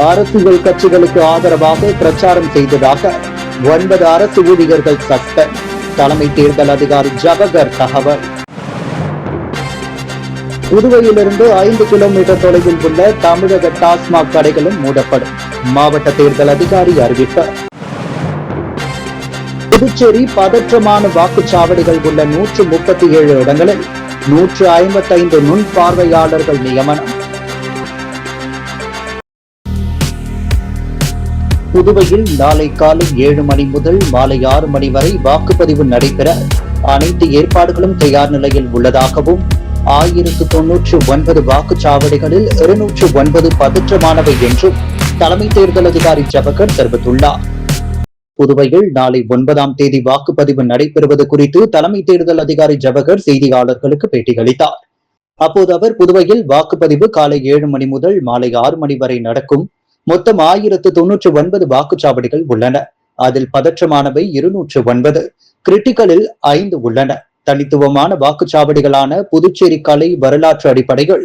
அரசியல் கட்சிகளுக்கு ஆதரவாக பிரச்சாரம் செய்ததாக 9 அரசு ஊழியர்கள் சஸ்பெண்ட். தலைமை தேர்தல் அதிகாரி ஜவஹர் தகவல். புதுவையிலிருந்து 5 கிலோமீட்டர் தொலைவில் உள்ள தமிழக டாஸ்மாக் கடைகளும் மூடப்படும். மாவட்ட தேர்தல் அதிகாரி அறிவிப்பு. புதுச்சேரி பதற்றமான வாக்குச்சாவடிகள் உள்ள 137 இடங்களில் 155 நுண் பார்வையாளர்கள் நியமனம். புதுவையில் நாளை காலை 7 மணி முதல் மாலை 6 மணி வரை வாக்குப்பதிவு நடைபெற அனைத்து ஏற்பாடுகளும் தயார் நிலையில் உள்ளதாகவும் 1099 வாக்குச்சாவடிகளில் 209 பதற்றமானவை என்றும் தலைமை தேர்தல் அதிகாரி ஜவஹர் தெரிவித்துள்ளார். புதுவையில் நாளை 9ஆம் தேதி வாக்குப்பதிவு நடைபெறுவது குறித்து தலைமை தேர்தல் அதிகாரி ஜவஹர் செய்தியாளர்களுக்கு பேட்டியளித்தார். அப்போது அவர் புதுவையில் வாக்குப்பதிவு காலை 7 மணி முதல் மாலை 6 மணி வரை நடக்கும். மொத்தம் 1099 வாக்குச்சாவடிகள் உள்ளன. அதில் பதற்றமானவை 209, கிரிட்டிக்கலில் 5 உள்ளன. தனித்துவமான வாக்குச்சாவடிகளான புதுச்சேரி கலை வரலாற்று அடிப்படைகள்,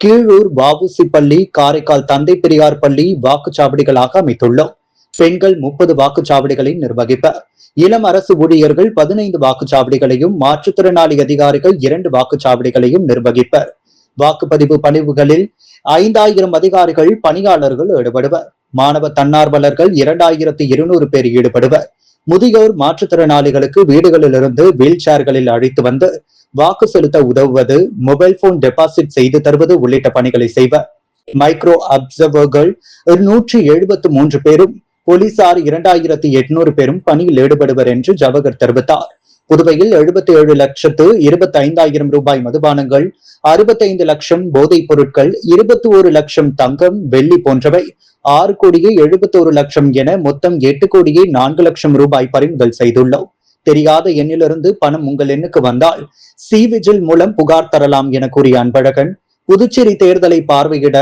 கீழூர் வஉசி பள்ளி, காரைக்கால் தந்தை பெரியார் பள்ளி வாக்குச்சாவடிகளாக அமைத்துள்ளோம். பெண்கள் 30 வாக்குச்சாவடிகளை நிர்வகிப்பர். இளம் அரசு ஊழியர்கள் 15 வாக்குச்சாவடிகளையும், மாற்றுத்திறனாளி அதிகாரிகள் 2 வாக்குச்சாவடிகளையும் நிர்வகிப்பர். வாக்குப்பதிவு பணிவுகளில் 5000 அதிகாரிகள் பணியாளர்கள் ஈடுபடுவர். மாணவ தன்னார்வலர்கள் 2200 பேர் ஈடுபடுவர். முதியோர் மாற்றுத்திறனாளிகளுக்கு வீடுகளிலிருந்து வீல் சேர்களில் அழைத்து வந்து வாக்கு செலுத்த உதவுவது, மொபைல் போன் டெபாசிட் செய்து தருவது உள்ளிட்ட பணிகளை செய்வர். மைக்ரோ அப்சர்வர்கள் 173 பேரும், போலீசார் 2800 பேரும் பணியில் ஈடுபடுவர் என்று ஜவஹர் தெரிவித்தார். புதுவையில் 77,25,000 ரூபாய் மதுபானங்கள், 65 லட்சம் போதைப் பொருட்கள், 21 லட்சம் தங்கம், வெள்ளி போன்றவை, 6,71,00,000 என மொத்தம் 8,04,00,000 ரூபாய் பறிமுதல் செய்துள்ளோம். தெரியாத எண்ணிலிருந்து பணம் உங்கள் எண்ணுக்கு வந்தால் சி-விஜில் மூலம் புகார் தரலாம் என கூறிய அன்பழகன், புதுச்சேரி தேர்தலை பார்வையிட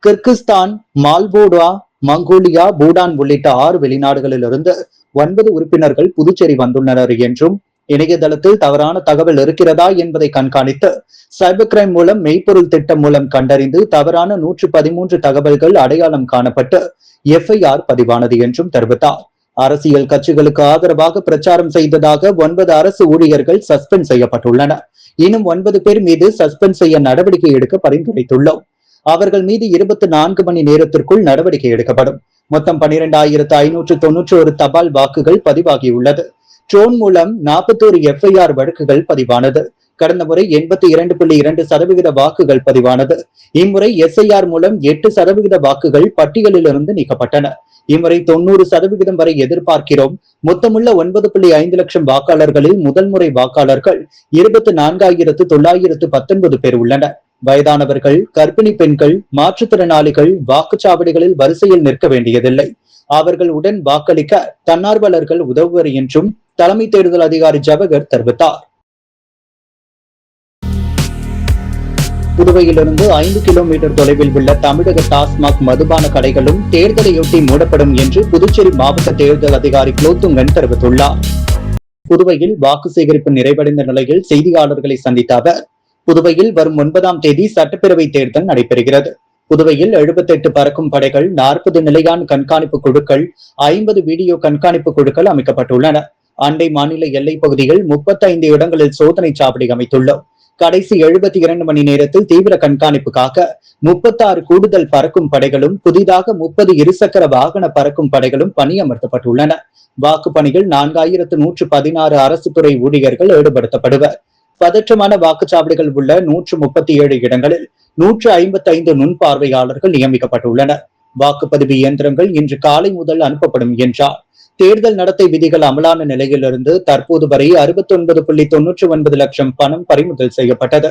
கிர்கிஸ்தான், மால்டோவா, மங்கோலியா, பூடான் உள்ளிட்ட 6 வெளிநாடுகளிலிருந்து 9 உறுப்பினர்கள் புதுச்சேரி வந்துள்ளனர் என்றும், இணையதளத்தில் தவறான தகவல் இருக்கிறதா என்பதை கண்காணித்து சைபர் கிரைம் மூலம் மெய்ப்பொருள் திட்டம் மூலம் கண்டறிந்து தவறான 113 தகவல்கள் அடையாளம் காணப்பட்டு FIR பதிவானது என்றும் தெரிவித்தார். அரசியல் கட்சிகளுக்கு ஆதரவாக பிரச்சாரம் செய்ததாக 9 அரசு ஊழியர்கள் சஸ்பெண்ட் செய்யப்பட்டுள்ளனர். இன்னும் 9 பேர் மீது சஸ்பெண்ட் செய்ய நடவடிக்கை எடுக்க பரிந்துரைத்துள்ளோம். அவர்கள் மீது 24 மணி நேரத்திற்குள் நடவடிக்கை எடுக்கப்படும். மொத்தம் 12,591 தபால் வாக்குகள் பதிவாகியுள்ளது. ட்ரோன் மூலம் 41 FIR வழக்குகள் பதிவானது. கடந்த முறை 82.2% வாக்குகள் பதிவானது. இம்முறை SIR மூலம் 8% வாக்குகள் பட்டியலில் இருந்து நீக்கப்பட்டன. இம்முறை 90% வரை எதிர்பார்க்கிறோம். மொத்தமுள்ள 9.5 லட்சம் வாக்காளர்களில் முதல் முறை வாக்காளர்கள் 24,919 பேர் உள்ளனர். வயதானவர்கள், கர்ப்பிணி பெண்கள், மாற்றுத்திறனாளிகள் வாக்குச்சாவடிகளில் வரிசையில் நிற்க வேண்டியதில்லை. அவர்கள் உடன் வாக்களிக்க தன்னார்வலர்கள் உதவுவர் என்றும் தலைமை தேர்தல் அதிகாரி ஜவஹர் தெரிவித்தார். புதுவையிலிருந்து 5 கிலோமீட்டர் தொலைவில் உள்ள தமிழக டாஸ்மாக் மதுபான கடைகளும் தேர்தலையொட்டி மூடப்படும் என்று புதுச்சேரி மாவட்ட தேர்தல் அதிகாரி குலோத்துங்கன் தெரிவித்துள்ளார். புதுவையில் வாக்கு சேகரிப்பு நிறைவடைந்த நிலையில் செய்தியாளர்களை சந்தித்த அவர், புதுவையில் வரும் 9ஆம் தேதி சட்டப்பேரவை தேர்தல் நடைபெறுகிறது. புதுவையில் 78 பறக்கும் படைகள், 40 நிலையான கண்காணிப்பு குழுக்கள், 50 வீடியோ கண்காணிப்பு குழுக்கள் அமைக்கப்பட்டுள்ளன. அண்டை மாநில எல்லை பகுதியில் 35 இடங்களில் சோதனை சாவடி அமைத்துள்ளோம். கடைசி 72 மணி நேரத்தில் தீவிர கண்காணிப்புக்காக 36 கூடுதல் பறக்கும் படைகளும், புதிதாக 30 இருசக்கர வாகன பறக்கும் படைகளும் பணியமர்த்தப்பட்டுள்ளன. வாக்குப்பணியில் 4116 அரசு துறை ஊழியர்கள் ஈடுபடுத்தப்படுவர். பதற்றமான வாக்குச்சாவடிகள் உள்ள 137 இடங்களில் 155 நுண் பார்வையாளர்கள் நியமிக்கப்பட்டுள்ளனர். வாக்குப்பதிவு இயந்திரங்கள் இன்று காலை முதல் அனுப்பப்படும் என்றார். தேர்தல் நடத்தை விதிகள் அமலான நிலையிலிருந்து தற்போது வரை 69.99 லட்சம் பணம் பறிமுதல் செய்யப்பட்டது.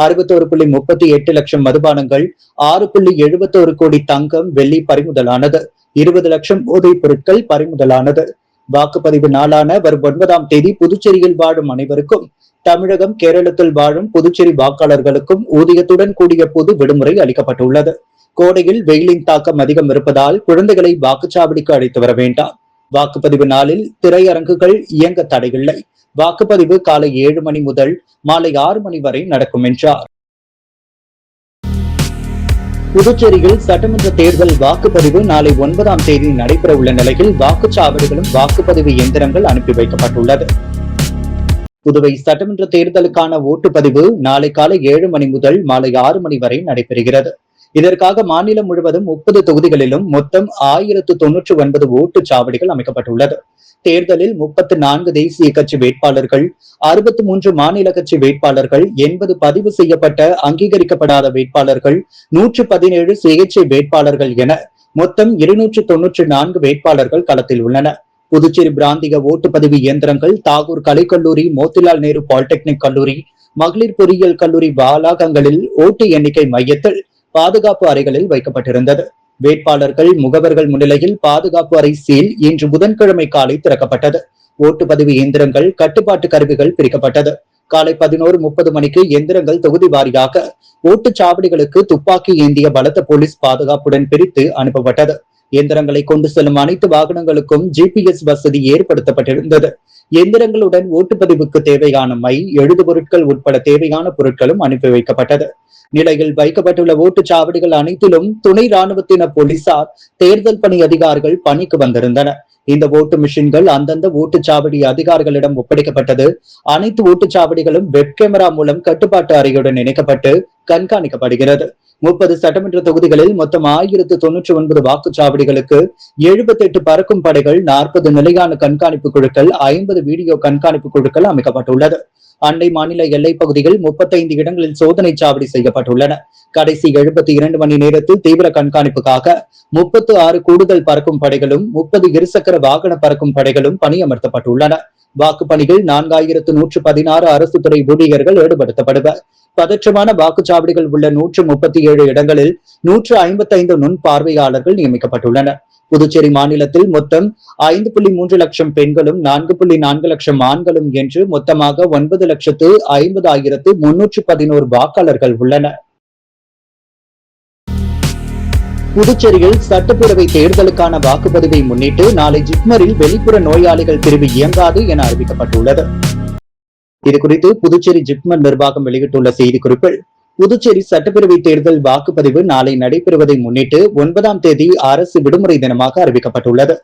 61.38 லட்சம் மதுபானங்கள், 6.71 கோடி தங்கம், வெள்ளி பறிமுதலானது. 20 லட்சம் போதைப் பொருட்கள் பறிமுதலானது. வாக்குப்பதிவு நாளான வரும் 9ஆம் தேதி புதுச்சேரியில் வாழும் அனைவருக்கும், தமிழகம், கேரளத்தில் வாழும் புதுச்சேரி வாக்காளர்களுக்கும் ஊதியத்துடன் கூடிய பொது விடுமுறை அளிக்கப்பட்டுள்ளது. கோடையில் வெயிலின் தாக்கம் அதிகம் இருப்பதால் குழந்தைகளை வாக்குச்சாவடிக்கு அழைத்து வர வேண்டாம். வாக்குப்பதிவு நாளில் திரையரங்குகள் இயங்க தடையில்லை. வாக்குப்பதிவு காலை 7 மணி முதல் மாலை 6 மணி வரை நடக்கும் என்றார். புதுச்சேரியில் சட்டமன்ற தேர்தல் வாக்குப்பதிவு நாளை 9ஆம் தேதி நடைபெற உள்ள நிலையில் வாக்குச்சாவடிகளும் வாக்குப்பதிவு இயந்திரங்கள் அனுப்பி வைக்கப்பட்டுள்ளது. புதுவை சட்டமன்ற தேர்தலுக்கான ஓட்டுப்பதிவு நாளை காலை 7 மணி முதல் மாலை 6 மணி வரை நடைபெறுகிறது. இதற்காக மாநிலம் முழுவதும் 30 தொகுதிகளிலும் மொத்தம் 1099 ஓட்டுச்சாவடிகள் அமைக்கப்பட்டுள்ளது. தேர்தலில் 34 தேசிய கட்சி வேட்பாளர்கள், 63 மாநில கட்சி வேட்பாளர்கள், 80 பதிவு செய்யப்பட்ட அங்கீகரிக்கப்படாத வேட்பாளர்கள், 117 சுயேட்சை வேட்பாளர்கள் என மொத்தம் 294 வேட்பாளர்கள் களத்தில் உள்ளனர். புதுச்சேரி பிராந்திய ஓட்டுப்பதிவு இயந்திரங்கள் தாகூர் கலைக்கல்லூரி, மோத்திலால் நேரு பாலிடெக்னிக் கல்லூரி, மகளிர் பொறியியல் கல்லூரி வளாகங்களில் ஓட்டு எண்ணிக்கை மையத்தில் பாதுகாப்பு அறைகளில் வைக்கப்பட்டிருந்தது. வேட்பாளர்கள் முகவர்கள் முன்னிலையில் பாதுகாப்பு அறை சீல் இன்று புதன்கிழமை காலை திறக்கப்பட்டது. ஓட்டுப்பதிவு இயந்திரங்கள், கட்டுப்பாட்டு கருவிகள் பிரிக்கப்பட்டது. காலை 11:30 மணிக்கு எந்திரங்கள் தொகுதி வாரியாக ஓட்டுச்சாவடிகளுக்கு துப்பாக்கி ஏந்திய பலத்த போலீஸ் பாதுகாப்புடன் பிரித்து அனுப்பப்பட்டது. எந்திரங்களை கொண்டு செல்லும் அனைத்து வாகனங்களுக்கும் GPS வசதி ஏற்படுத்தப்பட்டிருந்தது. எந்திரங்களுடன் ஓட்டுப்பதிவுக்கு தேவையான மை, எழுது பொருட்கள் உட்பட தேவையான பொருட்களும் அனுப்பி வைக்கப்பட்டது. நிலையில் வைக்கப்பட்டுள்ள ஓட்டுச்சாவடிகள் அனைத்திலும் துணை ராணுவத்தினர், போலீசார், தேர்தல் பணி அதிகாரிகள் பணிக்கு வந்திருந்தனர். இந்த ஓட்டு மிஷின்கள் அந்தந்த ஓட்டுச்சாவடி அதிகாரிகளிடம் ஒப்படைக்கப்பட்டது. அனைத்து ஓட்டுச்சாவடிகளும் வெப் கேமரா மூலம் கட்டுப்பாட்டு அறையுடன் இணைக்கப்பட்டு கண்காணிக்கப்படுகிறது. 30 சட்டமன்ற தொகுதிகளில் மொத்தம் 1099 வாக்குச்சாவடிகளுக்கு 78 பறக்கும் படைகள், 40 நிலையான கண்காணிப்பு குழுக்கள், 50 வீடியோ கண்காணிப்பு குழுக்கள் அமைக்கப்பட்டுள்ளது. அண்டை மாநில எல்லைப் பகுதியில் 35 இடங்களில் சோதனை சாவடி செய்யப்பட்டுள்ளன. கடைசி 72 மணி நேரத்தில் தீவிர கண்காணிப்புக்காக 36 கூடுதல் பறக்கும் படைகளும் 30 இருசக்கர வாகன பறக்கும் படைகளும் பணியமர்த்தப்பட்டுள்ளன. வாக்குப்பணியில் 4116 அரசு துறை ஊழியர்கள் ஈடுபடுத்தப்படுவர். பதற்றமான வாக்குச்சாவடிகள் உள்ள 137 இடங்களில் 155 நுண் பார்வையாளர்கள் நியமிக்கப்பட்டுள்ளனர். புதுச்சேரி மாநிலத்தில் மொத்தம் 5.3 லட்சம் பெண்களும் 4.4 லட்சம் ஆண்களும் என்று மொத்தமாக 9,50,311 வாக்காளர்கள் உள்ளனர். புதுச்சேரியில் சட்டப்பேரவை தேர்தலுக்கான வாக்குப்பதிவை முன்னிட்டு நாளை ஜிப்மரில் வெளிப்புற நோயாளிகள் பிரிவு இயங்காது என அறிவிக்கப்பட்டுள்ளது. இதுகுறித்து புதுச்சேரி ஜிப்மர் நிர்வாகம் வெளியிட்டுள்ள செய்திக்குறிப்பில், புதுச்சேரி சட்டப்பேரவை தேர்தல் வாக்குப்பதிவு நாளை நடைபெறுவதை முன்னிட்டு 9ஆம் தேதி அரசு விடுமுறை தினமாக அறிவிக்கப்பட்டுள்ளது.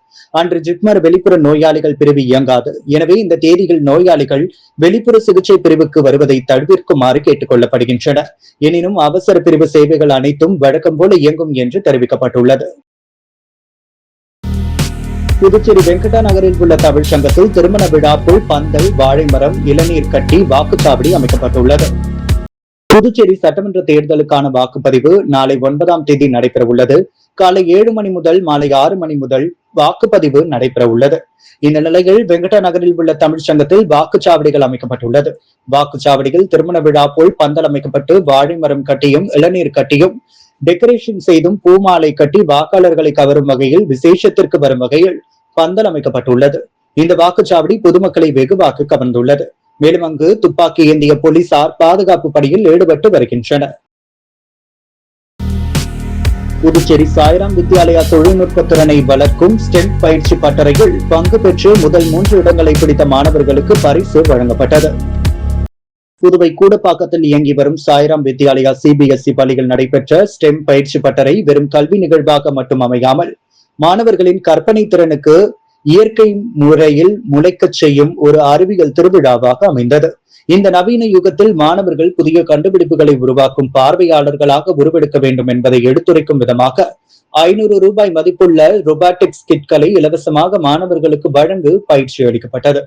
அன்று ஜிப்மர் வெளிப்புற நோயாளிகள் பிரிவு இயங்காது. எனவே இந்த தேதியில் நோயாளிகள் வெளிப்புற சிகிச்சை பிரிவுக்கு வருவதை தவிர்க்குமாறு கேட்டுக் கொள்ளப்படுகின்றனர். எனினும் அவசர பிரிவு சேவைகள் அனைத்தும் வழக்கம் போல இயங்கும் என்று தெரிவிக்கப்பட்டுள்ளது. புதுச்சேரி வெங்கடா நகரில் உள்ள தமிழ் சங்கத்தில் திருமண விழாக்குள் பந்தல், வாழைமரம், இளநீர் கட்டி வாக்குச்சாவடி அமைக்கப்பட்டுள்ளது. புதுச்சேரி சட்டமன்ற தேர்தலுக்கான வாக்குப்பதிவு நாளை 9ஆம் தேதி நடைபெற உள்ளது. காலை 7 மணி முதல் மாலை 6 மணி முதல் வாக்குப்பதிவு நடைபெற உள்ளது. இந்த நிலையில் வெங்கடா நகரில் உள்ள தமிழ் சங்கத்தில் வாக்குச்சாவடிகள் அமைக்கப்பட்டுள்ளது. வாக்குச்சாவடியில் திருமண விழா போல் பந்தல் அமைக்கப்பட்டு வாழைமரம் கட்டியும் இளநீர் கட்டியும் டெக்கரேஷன் செய்தும் பூமாலை கட்டி வாக்காளர்களை கவரும் வகையில் விசேஷத்திற்கு வரும் வகையில் பந்தல் அமைக்கப்பட்டுள்ளது. இந்த வாக்குச்சாவடி பொதுமக்களை வெகுவாக கவர்ந்துள்ளது. மேலும் அங்கு துப்பாக்கி ஏந்திய போலீசார் பாதுகாப்பு பணியில் ஈடுபட்டு வருகின்றனர். புதுச்சேரி சாய்ராம் வித்யாலயா தொழில்நுட்ப திறனை வளர்க்கும் ஸ்டெம் பயிற்சி பட்டறையில் பங்கு பெற்று முதல் 3 இடங்களை பிடித்த மாணவர்களுக்கு பரிசு வழங்கப்பட்டது. புதுவை கூடப்பாக்கத்தில் இயங்கி வரும் சாய்ராம் வித்யாலயா CBSE பள்ளியில் நடைபெற்ற ஸ்டெம் பயிற்சி பட்டறை வெறும் கல்வி நிகழ்வாக மட்டும் அமையாமல் மாணவர்களின் கற்பனை திறனுக்கு இயற்கை முறையில் முளைக்கச் செய்யும் ஒரு அறிவியல் திருவிழாவாக அமைந்தது. இந்த நவீன யுகத்தில் மாணவர்கள் புதிய கண்டுபிடிப்புகளை உருவாக்கும் பார்வையாளர்களாக உருவெடுக்க வேண்டும் என்பதை எடுத்துரைக்கும் விதமாக 500 ரூபாய் மதிப்புள்ள ரொபாட்டிக்ஸ் கிட்களை இலவசமாக மாணவர்களுக்கு வழங்கு பயிற்சி அளிக்கப்பட்டது.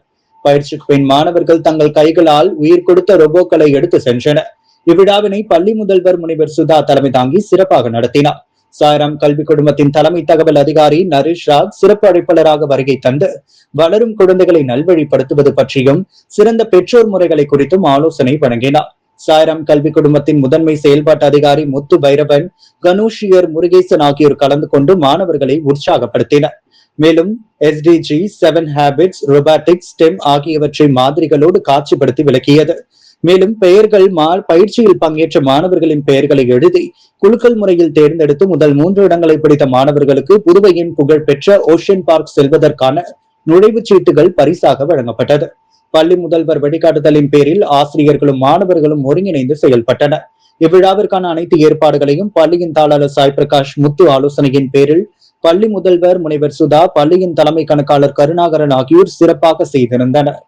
பயிற்சிக்கு பின் மாணவர்கள் தங்கள் கைகளால் உயிர் கொடுத்த ரொபோக்களை எடுத்து சென்றனர். இவ்விழாவினை பள்ளி முதல்வர் முனைவர் சுதா தலைமை தாங்கி சிறப்பாக நடத்தினார். சாய்ராம் கல்வி குடும்பத்தின் தலைமை தகவல் அதிகாரி நரேஷ் ராஜ் சிறப்பு அழைப்பாளராக வருகை தந்து வளரும் குழந்தைகளை நல்வழிப்படுத்துவது பற்றியும் சிறந்த பெற்றோர் முறைகளை குறித்தும் ஆலோசனை வழங்கினார். சாய்ராம் கல்வி குடும்பத்தின் முதன்மை செயல்பாட்டு அதிகாரி முத்து பைரவன், கணேஷியர் முருகேசன் ஆகியோர் கலந்து கொண்டு மாணவர்களை உற்சாகப்படுத்தினர். மேலும் SDG 7 ஹேபிட்ஸ், ரொபாட்டிக்ஸ், ஸ்டெம் ஆகியவற்றை மாதிரிகளோடு காட்சிப்படுத்தி விளக்கியது. மேலும் பெயர்கள் பயிற்சியில் பங்கேற்ற மாணவர்களின் பெயர்களை எழுதி குலுக்கல் முறையில் தேர்ந்தெடுத்து முதல் 3 இடங்களை பிடித்த மாணவர்களுக்கு புதுவையின் புகழ்பெற்ற ஓஷன் பார்க் செல்வதற்கான நுழைவுச் சீட்டுகள் பரிசாக வழங்கப்பட்டது. பள்ளி முதல்வர் வழிகாட்டுதலின் பேரில் ஆசிரியர்களும் மாணவர்களும் ஒருங்கிணைந்து செயல்பட்டனர். இவ்விழாவிற்கான அனைத்து ஏற்பாடுகளையும் பள்ளியின் தாளர் சாய் பிரகாஷ் முத்து ஆலோசனையின் பேரில் பள்ளி முதல்வர் முனைவர் சுதா, பள்ளியின் தலைமை கணக்காளர் கருணாகரன் ஆகியோர் சிறப்பாக செய்திருந்தனர்.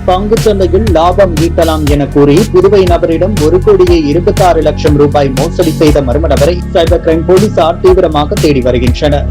பங்கு சந்தையில் லாபம் ஈட்டலாம் என கூறி புதுவை நபரிடம் 1,26 லட்சம் ரூபாய் மோசடி செய்த மர்ம நபரை சைபர் கிரைம் போலீசார் தீவிரமாக தேடி வருகின்றனர்.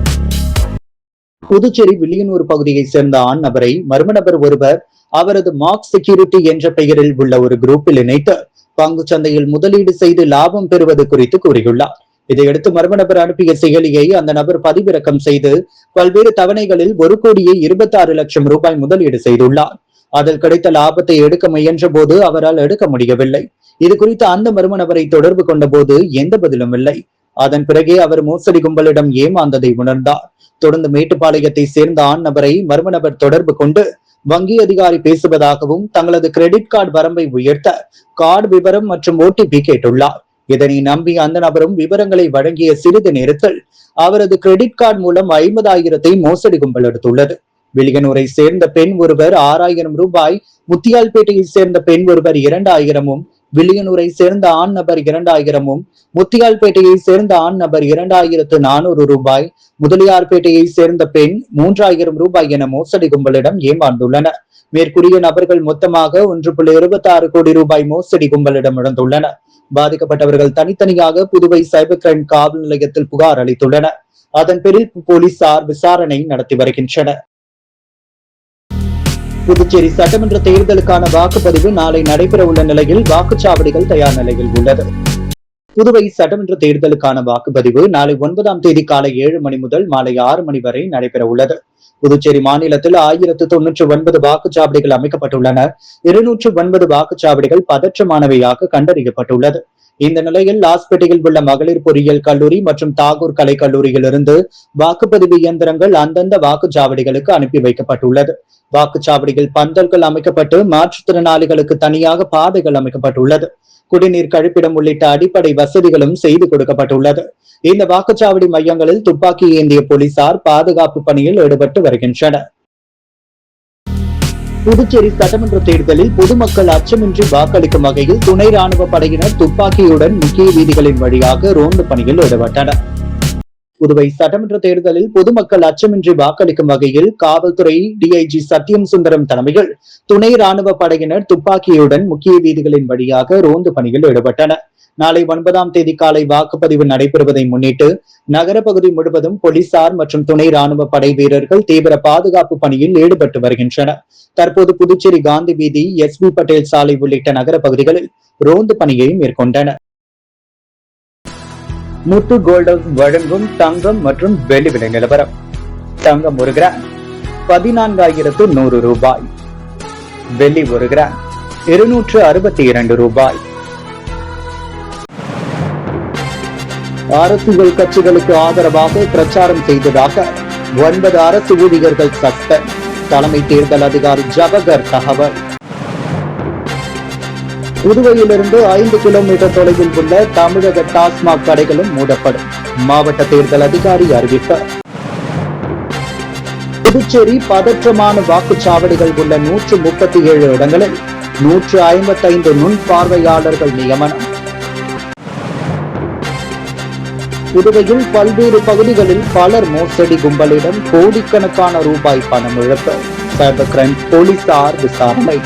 புதுச்சேரி வில்லியனூர் பகுதியைச் சேர்ந்த ஆண் நபரை மர்ம நபர் ஒருவர் அவரது மார்க் செக்யூரிட்டி என்ற பெயரில் உள்ள ஒரு குரூப்பில் இணைத்து பங்கு சந்தையில் முதலீடு செய்து லாபம் பெறுவது குறித்து கூறியுள்ளார். இதையடுத்து மர்ம நபர் அனுப்பிய செயலியை அந்த நபர் பதிவிறக்கம் செய்து பல்வேறு தவணைகளில் 1,26 லட்சம் ரூபாய் முதலீடு செய்துள்ளார். அதில் கிடைத்த லாபத்தை எடுக்க முயன்ற போது அவரால் எடுக்க முடியவில்லை. இது குறித்து அந்த மர்ம நபரை தொடர்பு கொண்ட போது எந்த பதிலும் இல்லை. அதன் பிறகே அவர் மோசடி கும்பலிடம் ஏமாந்ததை உணர்ந்தார். தொடர்ந்து மேட்டுப்பாளையத்தை சேர்ந்த ஆண் நபரை மர்ம நபர் தொடர்பு கொண்டு வங்கி அதிகாரி பேசுவதாகவும் தங்களது கிரெடிட் கார்டு வரம்பை உயர்த்த கார்டு விவரம் மற்றும் OTP கேட்டுள்ளார். இதனை நம்பி அந்த நபரும் விவரங்களை வழங்கிய சிறிது நேரத்தில் அவரது கிரெடிட் கார்டு மூலம் 50,000 மோசடி கும்பல் எடுத்துள்ளது. வில்லியனூரை சேர்ந்த பெண் ஒருவர் 6,000 ரூபாய், முத்தியால்பேட்டையை சேர்ந்த பெண் ஒருவர் 2,000, வில்லியனூரை சேர்ந்த ஆண் நபர் 2,000, முத்தியால்பேட்டையை சேர்ந்த ஆண் நபர் 2,400 ரூபாய், முதலியார்பேட்டையை சேர்ந்த பெண் 3,000 ரூபாய் என மோசடி கும்பலிடம் ஏமாந்துள்ளனர். மேற்கூறிய நபர்கள் மொத்தமாக 1.26 கோடி ரூபாய் மோசடி கும்பலிடம் இழந்துள்ளனர். பாதிக்கப்பட்டவர்கள் தனித்தனியாக புதுவை சைபர் கிரைம் காவல் நிலையத்தில் புகார் அளித்துள்ளனர். அதன் பேரில் போலீசார் விசாரணை நடத்தி வருகின்றனர். புதுச்சேரி சட்டமன்ற தேர்தலுக்கான வாக்குப்பதிவு நாளை நடைபெற உள்ள நிலையில் வாக்குச்சாவடிகள் தயார் நிலையில் உள்ளது. புதுவை சட்டமன்ற தேர்தலுக்கான வாக்குப்பதிவு நாளை 9ஆம் தேதி காலை 7 மணி முதல் மாலை 6 மணி வரை நடைபெற உள்ளது. புதுச்சேரி மாநிலத்தில் 1099 வாக்குச்சாவடிகள் அமைக்கப்பட்டுள்ளன. 209 வாக்குச்சாவடிகள் பதற்றமானவையாக கண்டறியப்பட்டுள்ளது. இந்த நிலையில் லாஸ்பேட்டையில் உள்ள மகளிர் பொறியியல் கல்லூரி மற்றும் தாகூர் கலை கல்லூரியிலிருந்து வாக்குப்பதிவு இயந்திரங்கள் அந்தந்த வாக்குச்சாவடிகளுக்கு அனுப்பி வைக்கப்பட்டுள்ளது. வாக்குச்சாவடியில் பந்தல்கள் அமைக்கப்பட்டு மாற்றுத்திறனாளிகளுக்கு தனியாக பாதைகள் அமைக்கப்பட்டுள்ளது. குடிநீர், கழிப்பிடம் உள்ளிட்ட அடிப்படை வசதிகளும் செய்து கொடுக்கப்பட்டுள்ளது. இந்த வாக்குச்சாவடி மையங்களில் துப்பாக்கி ஏந்திய போலீசார் பாதுகாப்பு பணியில் ஈடுபட்டு வருகின்றனர். புதுச்சேரி சட்டமன்ற தேர்தலில் பொதுமக்கள் அச்சமின்றி வாக்களிக்கும் வகையில் துணை ராணுவ படையினர் துப்பாக்கியுடன் முக்கிய வீதிகளின் வழியாக ரோந்து பணியில் ஈடுபட்டனர். புதுவை சட்டமன்ற தேர்தலில் பொதுமக்கள் அச்சமின்றி வாக்களிக்கும் வகையில் காவல்துறை DIG சத்யம் சுந்தரம் தலைமையில் துணை ராணுவ படையினர் துப்பாக்கியுடன் முக்கிய வீதிகளின் வழியாக ரோந்து பணியில் ஈடுபட்டனர். நாளை 9ஆம் தேதி காலை வாக்குப்பதிவு நடைபெறுவதை முன்னிட்டு நகர பகுதி முழுவதும் போலீசார் மற்றும் துணை ராணுவ படை வீரர்கள் தீவிர பாதுகாப்பு பணியில் ஈடுபட்டு வருகின்றனர். தற்போது புதுச்சேரி காந்தி வீதி, SB பட்டேல் சாலை உள்ளிட்ட நகர பகுதிகளில் ரோந்து பணியை மேற்கொண்டனர். முத்து கோல்ட் ஹவுஸ் வழங்கும் தங்கம் மற்றும் வெள்ளி விலை நிலவரம். தங்கம் 1 கிராம் 14,100 ரூபாய், வெள்ளி 1 கிராம் 262 ரூபாய். அரசியல் கட்சிகளுக்கு ஆதரவாக பிரச்சாரம் செய்ததாக 9 அரசு ஊழியர்கள் சஸ்பெண்ட். தலைமை தேர்தல் அதிகாரி ஜவஹர் தகவல். புதுவையிலிருந்து 5 கிலோமீட்டர் தொலைவில் உள்ள தமிழக டாஸ்மாக் கடைகளும் மூடப்படும். மாவட்ட தேர்தல் அதிகாரி அறிவிப்பு. புதுச்சேரி பதற்றமான வாக்குச்சாவடிகள் உள்ள 137 இடங்களில் 155 நுண் பார்வையாளர்கள் நியமனம். புதுவையில் பல்வேறு பகுதிகளில் பலர் மோசடி கும்பலிடம் கோடிக்கணக்கான ரூபாய் பணம் இழப்பு. சைபர் கிரைம் போலீசார் விசாரணை.